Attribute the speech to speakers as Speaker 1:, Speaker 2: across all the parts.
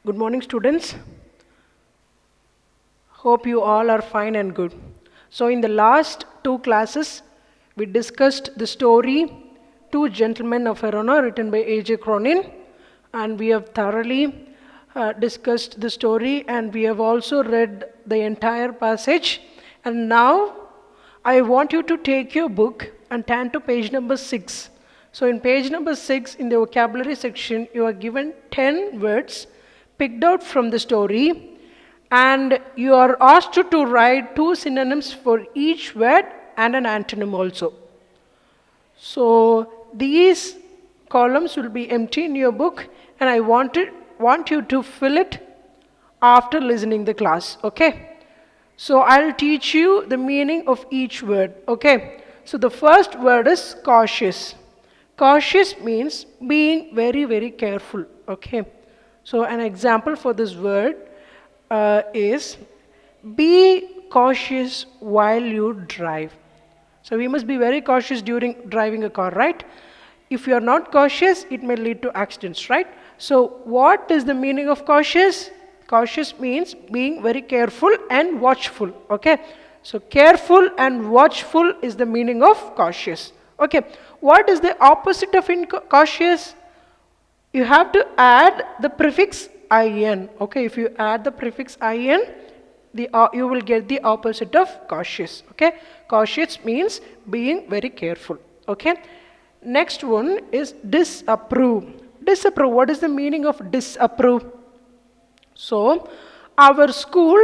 Speaker 1: Good morning, students. Hope you all are fine and good. So, in the last two classes, we discussed the story Two Gentlemen of Verona, written by A.J. Cronin, and we have thoroughly discussed the story, and we have also read the entire passage. And now, I want you to take your book and turn to page number 6. So, in page number 6, in the vocabulary section, you are given 10 words picked out from the story, and you are asked to write 2 synonyms for each word and an antonym also. So these columns will be empty in your book, and I want you to fill it after listening the class. Okay? So I'll teach you the meaning of each word. Okay? So the first word is cautious. Cautious means being very, very careful. Okay? So an example for this word is be cautious while you drive. So we must be very cautious during driving a car, right? If you are not cautious, it may lead to accidents, right? So what is the meaning of cautious? Cautious means being very careful and watchful. Okay? So careful and watchful is the meaning of cautious. Okay. What is the opposite of cautious? You have to add the prefix in. Okay, if you add the prefix in, you will get the opposite of cautious. Okay, cautious means being very careful. Okay, next one is disapprove. Disapprove. What is the meaning of disapprove? So, our school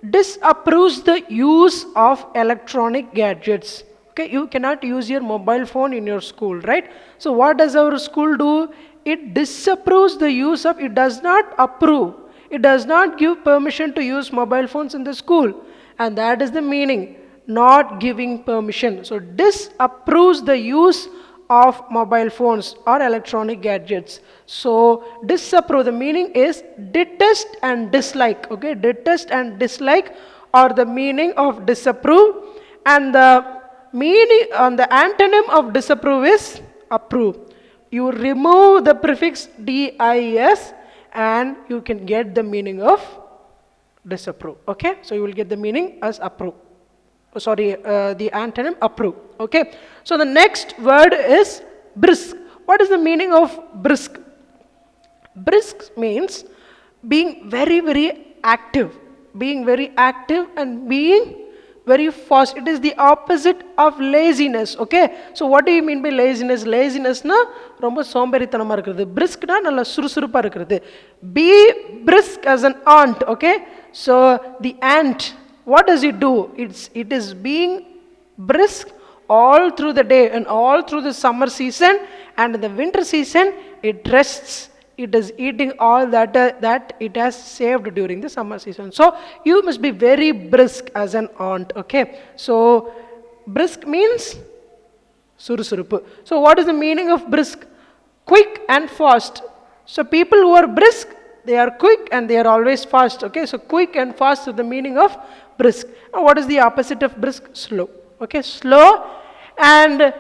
Speaker 1: disapproves the use of electronic gadgets. Okay, you cannot use your mobile phone in your school, right? So what does our school do? It disapproves the use of, it does not approve. It does not give permission to use mobile phones in the school. And that is the meaning, not giving permission. So disapproves the use of mobile phones or electronic gadgets. So disapprove, the meaning is detest and dislike. Okay, detest and dislike are the meaning of disapprove, and the meaning on the antonym of disapprove is approve. You remove the prefix dis and you can get the meaning of disapprove. Okay, so you will get the meaning as approve. The antonym approve. Okay, so the next word is brisk. What is the meaning of brisk? Brisk means being very, very active. Being very active and being very fast. It is the opposite of laziness. Okay, so what do you mean by laziness? Laziness na romba somberitanama irukkuradhu. Brisk na nalla surusurupa irukkuradhu. Be brisk as an ant. Okay, so the ant, what does it do? It is being brisk all through the day and all through the summer season, and in the winter season it rests. It is eating all that it has saved during the summer season. So you must be very brisk as an ant. Okay, so brisk means surusurupu. So what is the meaning of brisk? Quick and fast. So people who are brisk, they are quick and they are always fast. Okay, so quick and fast is the meaning of brisk. Now what is the opposite of brisk? Slow. Okay, slow and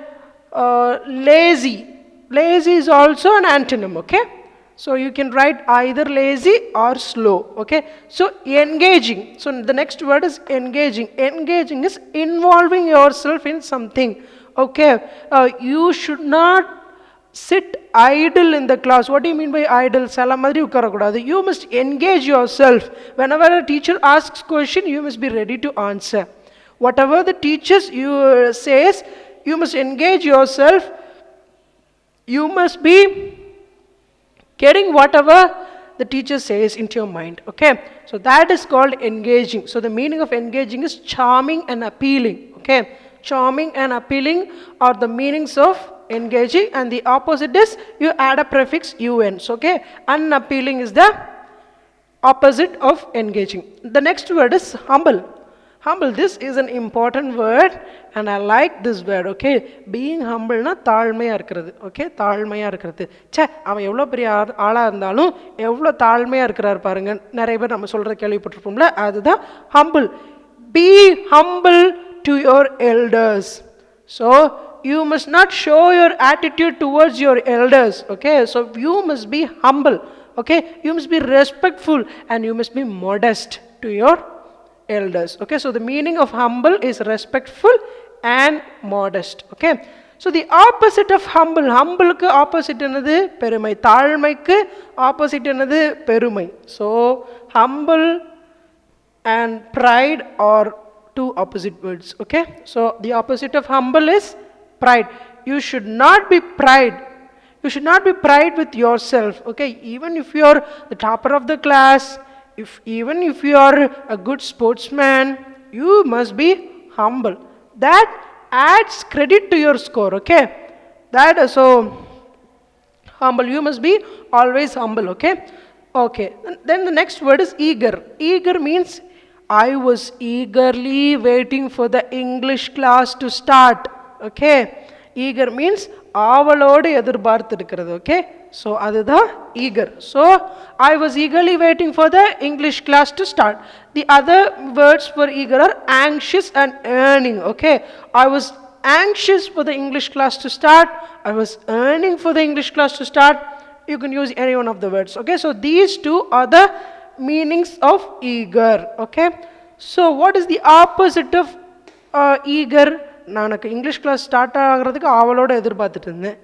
Speaker 1: lazy. Lazy is also an antonym. Okay, so you can write either lazy or slow. Okay, so engaging. So the next word is engaging. Engaging is involving yourself in something. Okay, you should not sit idle in the class. What do you mean by idle? You must engage yourself. Whenever a teacher asks question, you must be ready to answer. Whatever the teacher says, you must engage yourself. You must be getting whatever the teacher says into your mind. Okay, so that is called engaging. So the meaning of engaging is charming and appealing. Okay, charming and appealing are the meanings of engaging, and the opposite is you add a prefix un. So okay, unappealing is the opposite of engaging. The next word is humble. Humble, this is an important word and I like this word. Okay, being humble na தாழ்மையா இருக்கிறது. Okay, தாழ்மையா இருக்கிறது. ச்சே, அவன் எவ்வளவு பெரிய ஆளா இருந்தாலும் எவ்வளவு தாழ்மையா இருக்கிறார் பாருங்க. நிறைய பேர் நம்ம சொல்ற கேள்விப்பட்டிருப்போம்ல, அதுதான் humble. Be humble to your elders. So you must not show your attitude towards your elders. Okay, so you must be humble. Okay, you must be respectful and you must be modest to your elders. Okay, so the meaning of humble is respectful and modest. Okay, so the opposite of humble, humbleக்கு opposite என்னது பெருமை, தாழ்மைக்கு opposite என்னது பெருமை. So humble and pride are two opposite words. Okay, so the opposite of humble is pride. You should not be pride. You should not be pride with yourself. Okay, even if you are the topper of the class, even if you are a good sportsman, you must be humble. That adds credit to your score. Okay, that so humble, you must be always humble. Okay, okay, then the next word is eager. Eager means I was eagerly waiting for the English class to start. Okay, eager means ஆவலோடு எதிர்பார்த்திருக்கிறது. Okay, so அதுதான் eager. So I was eagerly waiting for the English class to start. The other words for eager are anxious and yearning. Okay, I was anxious for the English class to start. I was yearning for the English class to start. You can use any one of the words. Okay, so these two are the meanings of eager. Okay, so what is the opposite of eager? நான் எனக்கு English class start ஆகிறதுக்கு ஆவலோடு எதிர்பார்த்துட்டு இருந்தேன்,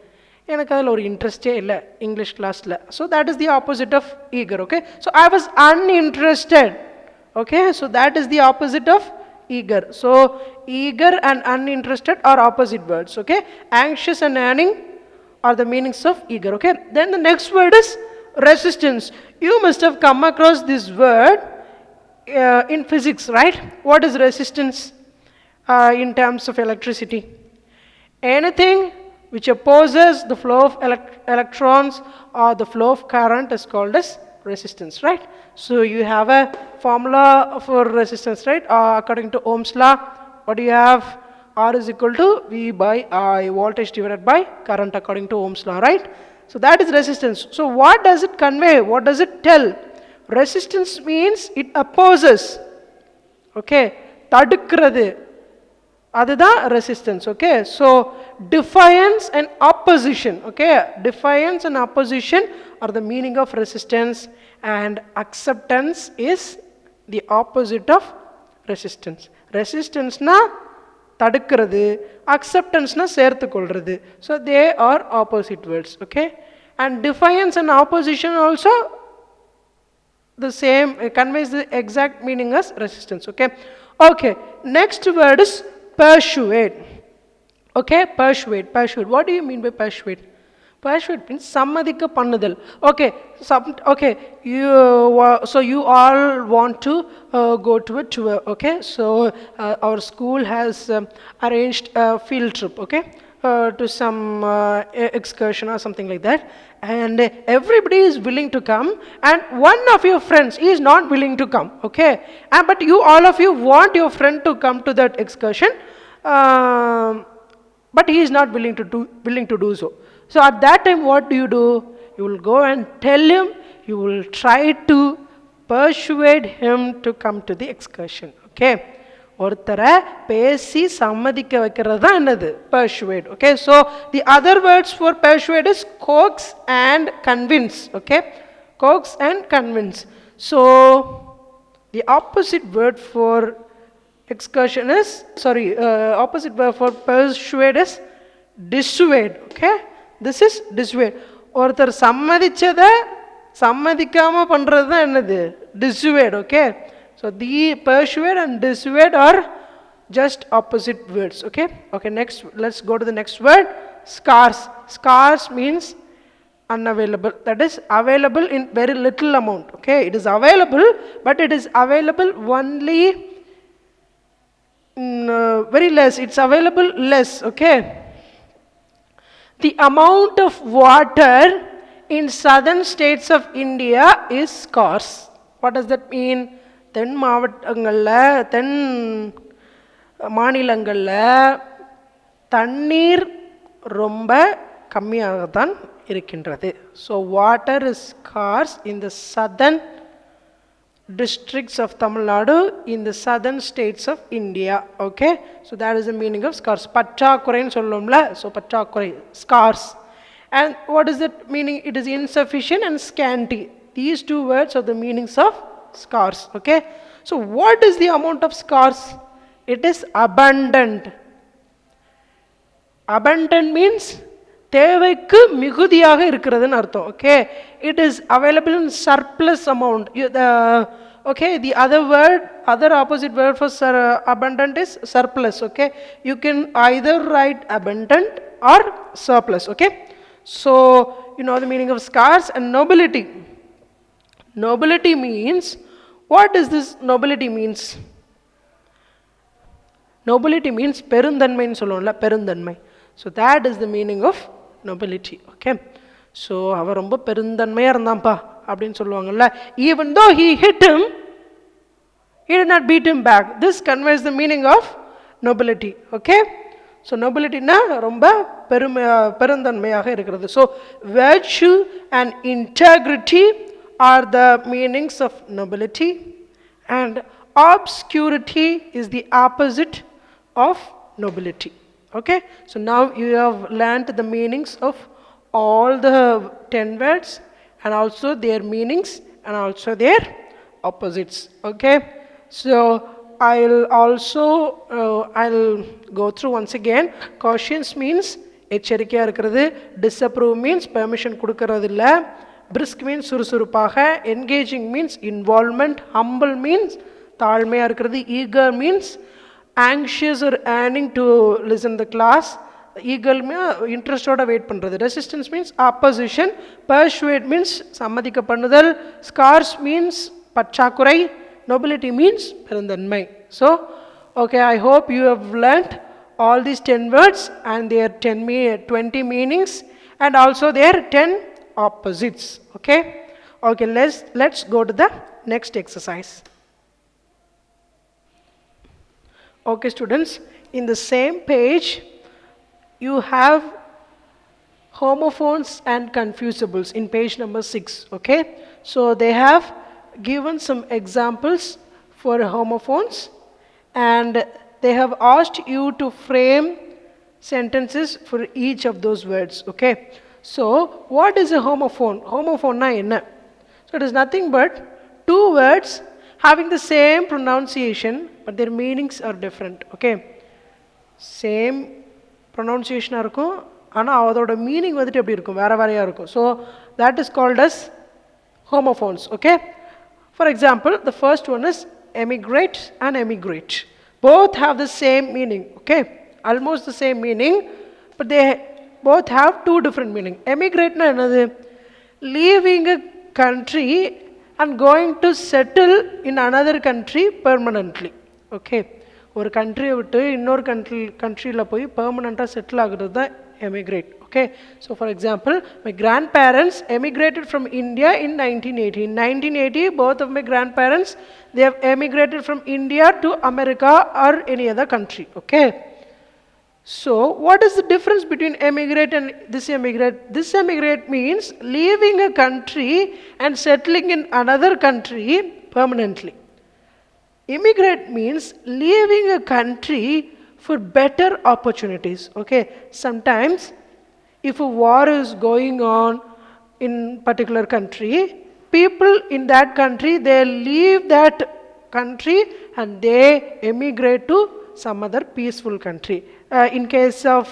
Speaker 1: எனக்கு அதில் ஒரு இன்ட்ரெஸ்டே இல்லை இங்கிலீஷ் கிளாஸில். So that is the opposite of eager. Okay, so I was uninterested. Okay, so that is the opposite of eager. So eager and uninterested are opposite words. Okay, anxious and yearning are the meanings of eager. Okay, then the next word is resistance. You must have come across this word in physics, right? What is resistance in terms of electricity? Anything which opposes the flow of electrons or the flow of current is called as resistance, right? So you have a formula for resistance, right? According to Ohm's law, what do you have? R is equal to V by I, voltage divided by current, according to Ohm's law, right? So that is resistance. So what does it convey? What does it tell? Resistance means it opposes. Okay, தடுக்கிறது, அதுதான் resistance. Okay, so defiance and opposition. Okay, defiance and opposition are the meaning of resistance, and acceptance is the opposite of resistance. Resistance na தடுக்கிறது, acceptance na சேர்த்து கொள்றது. So they are opposite words. Okay, and defiance and opposition also the same, conveys the exact meaning as resistance. Okay, okay, next word is persuade. Okay, persuade. What do you mean by persuade? Persuade means சம்மதிக்க பண்ணுதல். Okay, okay, so you all want to go to a tour. Okay, so our school has arranged a field trip. Okay, to some excursion or something like that, and everybody is willing to come, and one of your friends is not willing to come. Okay, but you, all of you, want your friend to come to that excursion, but he is not willing to do so. So at that time, what do? You will go and tell him, you will try to persuade him to come to the excursion. Okay, ஒருத்தரை பேசி சம்மதிக்க வைக்கிறது தான் என்னது? Persuade. Okay, so the other words for persuade is coax and convince. Okay, coax and convince. So the opposite word for excursion is, opposite word for persuade is dissuade. Okay, this is dissuade. ஒருத்தர் சம்மதிச்சதை சம்மதிக்காம பண்றது தான் என்னது? Dissuade. Okay, so the persuade and dissuade are just opposite words. Okay, okay, next let's go to the next word, scarce. Scarce means unavailable, that is available in very little amount. Okay, it is available, but it is available only very less. It's available less. Okay, the amount of water in southern states of India is scarce. What does that mean? தென் மாவட்டங்களில், தென் மாநிலங்களில் தண்ணீர் ரொம்ப கம்மியாகத்தான் இருக்கின்றது. So water is scars in the southern districts of Tamil Nadu, in the southern states of India. Okay, so that is the meaning of scarce. பற்றாக்குறைன்னு சொல்லுவோம்ல, so பற்றாக்குறை, scarce. And what is that meaning? It is insufficient and scanty. These two words are the meanings of scarce. Okay. So what is the amount of scarce? It is abundant. Abundant means தேவைக்கு மிகுதியாக இருக்கிறதுன்னு அர்த்தம். Okay, it is available in surplus amount. Okay, the other opposite word for abundant is surplus. Okay, you can either write abundant or surplus. Okay, so you know the meaning of scarce. And nobility. Nobility means, what does this nobility means? Nobility means பெருந்தன்மைன்னு சொல்லுவோம்ல, பெருந்தன்மை. So that is the meaning of nobility. Okay, so அவர் ரொம்ப பெருந்தன்மையா இருந்தான்ப்பா அப்படின்னு சொல்லுவாங்கல்ல. Even though he hit him, he did not beat him back. This conveys the meaning of nobility. Okay, so nobility na ரொம்ப பெருந்தன்மையாக இருக்கிறது. So virtue and integrity are the meanings of nobility, and obscurity is the opposite of nobility. Okay, so now you have learned the meanings of all the 10 words, and also their meanings, and also their opposites. Okay, so I'll go through once again. Cautious means எச்சரிக்கையா இருக்கிறது. Disapprove means permission கொடுக்கிறது இல்ல. Brisk means சுறுசுறுப்பாக. Engaging means involvement. Humble means தாழ்மையா இருக்கிறது. Eager means anxious or yearning to listen the class. Eager means interest oda wait பண்றது. Resistance means opposition. Persuade means சம்மதிக்க பண்ணுதல். Scarce means பற்றாக்குறை. Nobility means பெருந்தன்மை. So okay, I hope you have learnt all these 10 words and their 20 meanings, and also their 10 opposites. Okay, let's go to the next exercise. Okay students, in the same page you have homophones and confusibles in page number 6. Okay, so they have given some examples for homophones, and they have asked you to frame sentences for each of those words. Okay, so what is a homophone? Homophone na enna? So it is nothing but two words having the same pronunciation, but their meanings are different. Okay, same pronunciation இருக்கும், ஆனா அதோட meaning வந்துட்டு எப்படி இருக்கும், வேற வேறையா இருக்கும். So that is called as homophones. Okay, for example, the first one is emigrate and emigrate. Both have the same meaning. Okay, almost the same meaning, but they both have two different meaning. Emigrate na enadhu? Leaving a country and going to settle in another country permanently. Okay, ஒரு கண்ட்ரியை விட்டு இன்னொரு கண்ட்ரியில் போய் பெர்மனண்ட்டாக settle ஆகுறது தான் emigrate. Okay, so for example, my grandparents emigrated from India in 1980. In 1980, both of my grandparents, they have emigrated from India to America or any other country. Okay, so what is the difference between emigrate and this emigrate? This emigrate means leaving a country and settling in another country permanently. Immigrate means leaving a country for better opportunities. Okay, sometimes if a war is going on in particular country, people in that country, they leave that country and they emigrate to some other peaceful country. In case of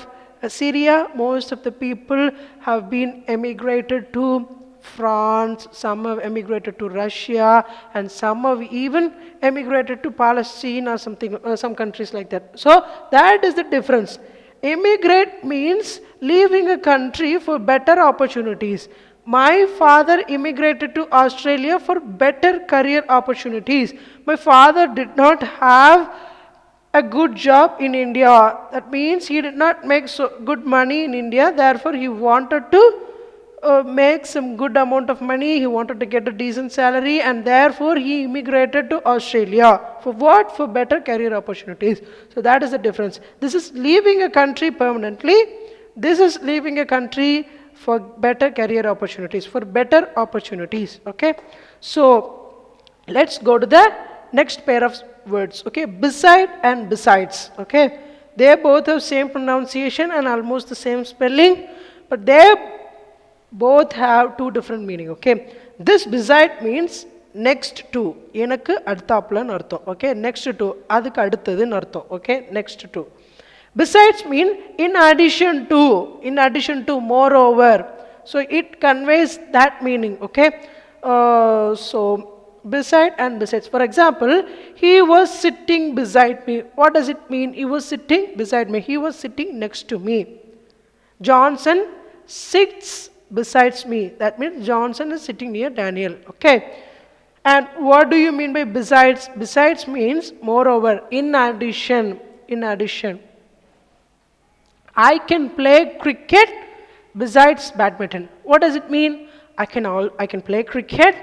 Speaker 1: Syria, most of the people have been emigrated to France, some have emigrated to Russia, and some have even emigrated to Palestine or something, some countries like that. So that is the difference. Immigrate means leaving a country for better opportunities. My father immigrated to Australia for better career opportunities. My father did not have a good job in India. That means he did not make so good money in India. Therefore, he wanted to make some good amount of money. He wanted to get a decent salary, and therefore he immigrated to Australia. For what? For better career opportunities. So that is the difference. This is leaving a country permanently. This is leaving a country for better career opportunities, for better opportunities. Okay, so let's go to the next pair of words. Okay, beside and besides. Okay, they both have same pronunciation and almost the same spelling, but they Both have two different meaning. Okay, this beside means next to, எனக்கு அடுத்தாப்புலன்னு அர்த்தம். Okay, next to அதுக்கு அடுத்ததுன்னு அர்த்தம். Okay, next to. Besides mean in addition to, in addition to, moreover. So it conveys that meaning. Okay, so beside and besides. For example, he was sitting beside me. What does it mean? He was sitting beside me. He was sitting next to me. Johnson sits besides me. That means Johnson is sitting near Daniel. Okay, and what do you mean by besides? Besides means moreover, in addition, in addition. I can play cricket besides badminton. What does it mean? I can play cricket,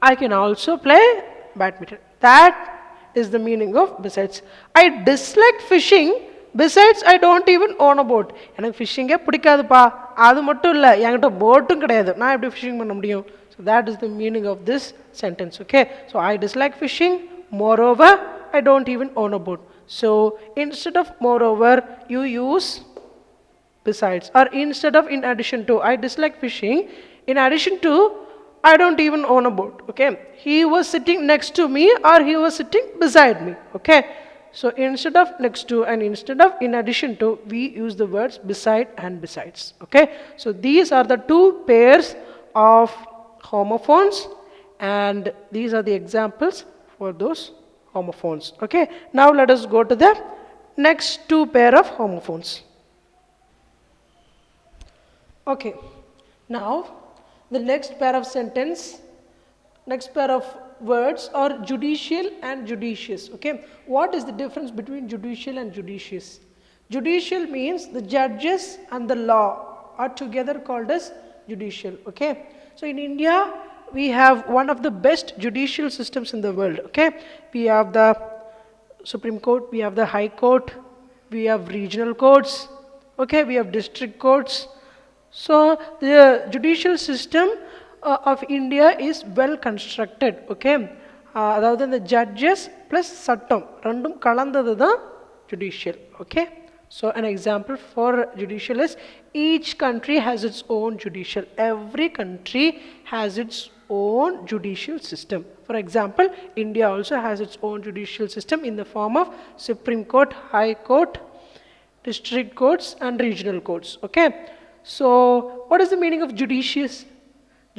Speaker 1: I can also play badminton. That is the meaning of besides. I dislike fishing, besides I don't even own a boat. எனக்கு ஃபிஷிங்கே பிடிக்காதுப்பா, அது மட்டும் இல்லை என்கிட்ட போட்டும் கிடையாது, நான் எப்படி phishing பண்ண முடியும்? So that is the meaning of this sentence. Okay, so I dislike fishing, moreover I don't even own a boat. So instead of moreover you use besides, or instead of in addition to. I dislike fishing, in addition to I don't even own a boat. Okay, he was sitting next to me, or he was sitting beside me. Okay, so instead of next to and instead of in addition to, we use the words beside and besides. Okay, so these are the two pairs of homophones, and these are the examples for those homophones. Okay, now let us go to the next two pair of homophones. Okay, now the next pair of sentence, next pair of words are judicial and judicious. Okay, what is the difference between judicial and judicious? Judicial means the judges and the law are together called as judicial. Okay, so in India we have one of the best judicial systems in the world. Okay, we have the Supreme Court, we have the High Court, we have regional courts. Okay, we have district courts. So the judicial system of India is well constructed. Okay, அதாவது the judges plus சட்டம் ரெண்டும் கலந்தது தான் judicial. Okay, so an example for judicial is each country has its own judicial. Every country has its own judicial system. For example, India also has its own judicial system in the form of Supreme Court, High Court, district courts and regional courts. Okay, so what is the meaning of judicious?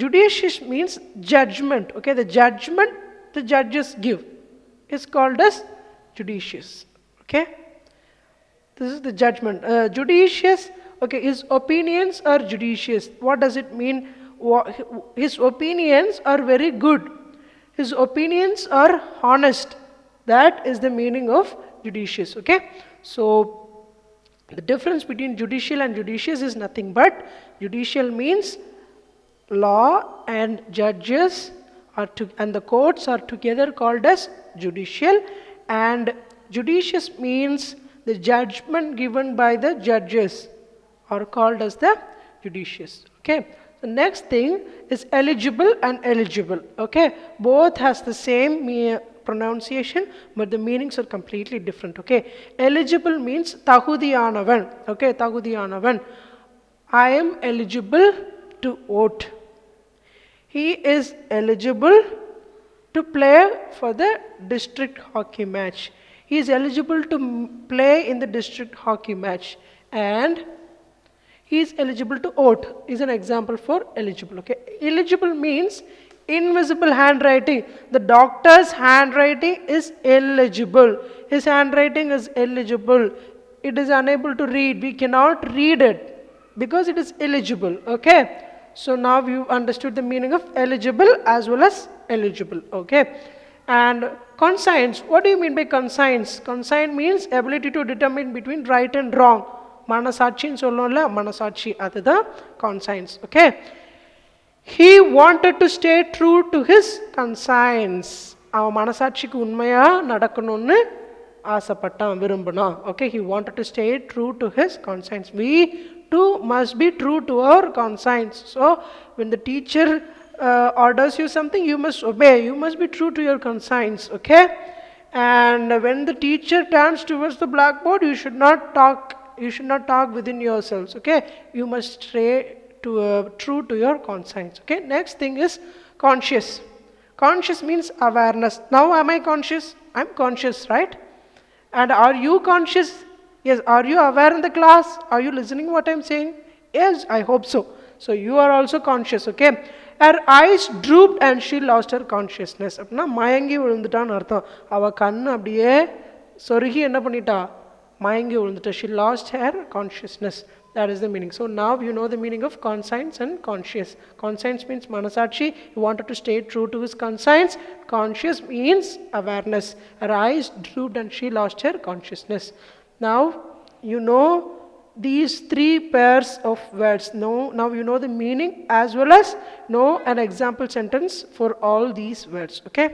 Speaker 1: Judicious means judgment. Okay, the judgment the judges give is called as judicious. Okay, this is the judgment. Judicious, okay, his opinions are judicious. What does it mean? His opinions are very good, his opinions are honest. That is the meaning of judicious. Okay, so the difference between judicial and judicious is nothing but judicial means law and judges are and the courts are together called as judicial, and judicious means the judgment given by the judges are called as the judicious. Okay, the next thing is eligible and eligible. Okay, both has the same pronunciation, but the meanings are completely different. Okay, eligible means தகுதியானவன். Okay, தகுதியானவன், I am eligible to vote. He is eligible to play for the district hockey match. He is eligible to play in the district hockey match, and he is eligible to vote is an example for eligible. Okay, eligible means invisible handwriting. The doctor's handwriting is illegible. His handwriting is illegible. It is unable to read. We cannot read it because it is illegible. Okay, so now you understood the meaning of eligible as well as eligible. Okay, and conscience. What do you mean by conscience? Conscience means ability to determine between right and wrong. மனசாட்சின்னு சொல்லணும்ல, மனசாட்சி, அதுதான் conscience. Okay, he wanted to stay true to his conscience. அவன் மனசாட்சிக்கு உண்மையா நடக்கணும்னு ஆசைப்பட்டான், விரும்பினான். Okay, he wanted to stay true to his conscience. We too must be true to our conscience. So when the teacher orders you something, you must obey. You must be true to your conscience. Okay, and when the teacher turns towards the blackboard, you should not talk within yourselves. Okay, you must stay true to your conscience. Okay, next thing is conscious. Conscious means awareness. Now am I conscious? I'm conscious, right? And are you conscious? Yes, are you aware in the class? Are you listening what I'm saying? Yes, I hope so. So you are also conscious, okay? Her eyes drooped and she lost her consciousness. அப்படின்னா மயங்கி விழுந்துட்டான்னு அர்த்தம். அவ கண்ணு அப்படியே சொருகி என்ன பண்ணிட்டா? மயங்கி விழுந்துட்டா. She lost her consciousness. That is the meaning. So now you know the meaning of conscience and conscious. Conscience means manasachi. He wanted to stay true to his conscience. Conscious means awareness. Her eyes drooped and she lost her consciousness. Now you know these three pairs of words. Now you know the meaning as well as know an example sentence for all these words. Okay.